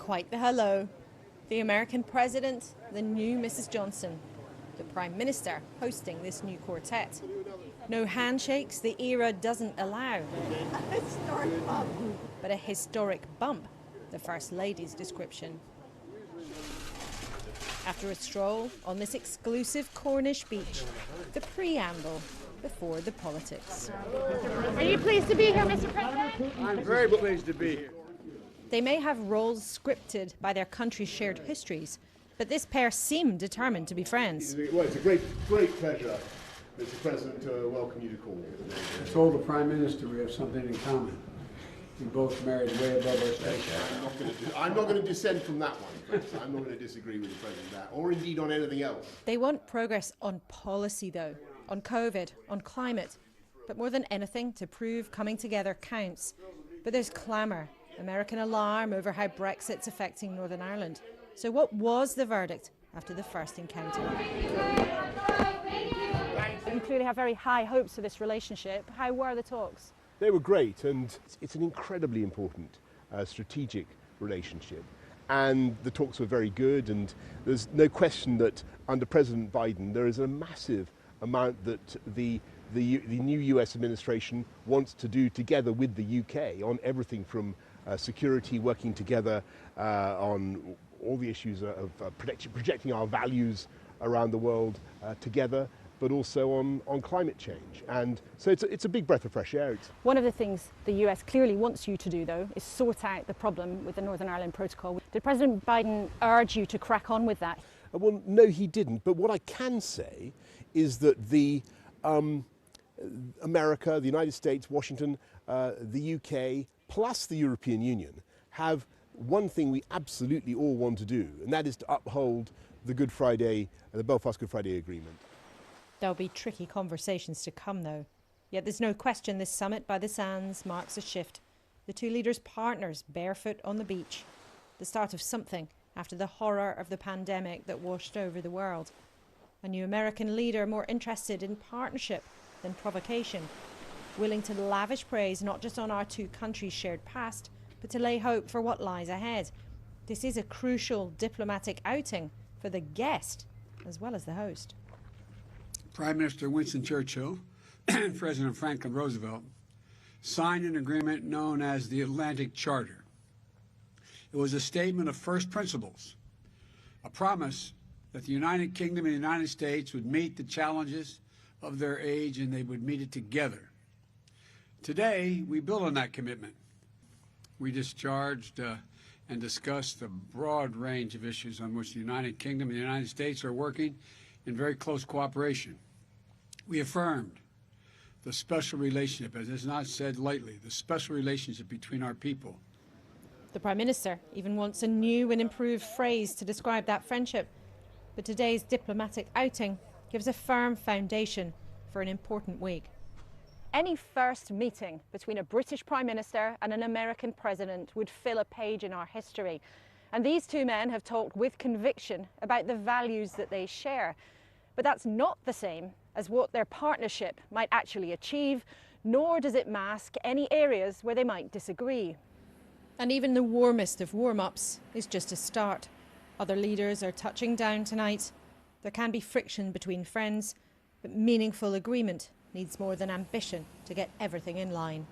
Quite the hello. The American president, the new Mrs. Johnson, the Prime Minister hosting this new quartet. No handshakes the era doesn't allow. A historic bump. But a historic bump, the First Lady's description. After a stroll on this exclusive Cornish beach, the preamble before the politics. Are you pleased to be here, Mr. President? I'm very pleased to be here. They may have roles scripted by their country's shared histories, but this pair seem determined to be friends. Well, it's a great pleasure, Mr. President, to welcome you to Cornwall. I told the Prime Minister we have something in common. We both married way above our station. I'm not going to dissent from that one, President. I'm not going to disagree with the President on that, or indeed on anything else. They want progress on policy, though, on COVID, on climate, but more than anything, to prove coming together counts. But there's clamour, American alarm over how Brexit's affecting Northern Ireland. So what was the verdict after the first encounter? You clearly have very high hopes for this relationship. How were the talks? They were great, and it's an incredibly important strategic relationship. And the talks were very good, and there's no question that under President Biden there is a massive amount that the new US administration wants to do together with the UK on everything from security, working together on all the issues of projecting our values around the world together, but also on climate change. And so it's a big breath of fresh air. One of the things the US clearly wants you to do, though, is sort out the problem with the Northern Ireland Protocol. Did President Biden urge you to crack on with that? Well, no, he didn't. But what I can say is that the America, the United States, Washington, the UK, plus the European Union have one thing we absolutely all want to do, and that is to uphold the Good Friday, the Belfast Good Friday Agreement. There'll be tricky conversations to come, though. Yet there's no question this summit by the sands marks a shift. The two leaders partners barefoot on the beach. The start of something after the horror of the pandemic that washed over the world. A new American leader more interested in partnership than provocation. Willing to lavish praise not just on our two countries' shared past, but to lay hope for what lies ahead. This is a crucial diplomatic outing for the guest as well as the host. Prime Minister Winston Churchill and President Franklin Roosevelt signed an agreement known as the Atlantic Charter. It was a statement of first principles, a promise that the United Kingdom and the United States would meet the challenges of their age and they would meet it together. Today, we build on that commitment. We discharged and discussed a broad range of issues on which the United Kingdom and the United States are working in very close cooperation. We affirmed the special relationship, as is not said lightly, the special relationship between our people. The Prime Minister even wants a new and improved phrase to describe that friendship. But today's diplomatic outing gives a firm foundation for an important week. Any first meeting between a British Prime Minister and an American President would fill a page in our history. And these two men have talked with conviction about the values that they share. But that's not the same as what their partnership might actually achieve, nor does it mask any areas where they might disagree. And even the warmest of warm-ups is just a start. Other leaders are touching down tonight. There can be friction between friends, but meaningful agreement needs more than ambition to get everything in line.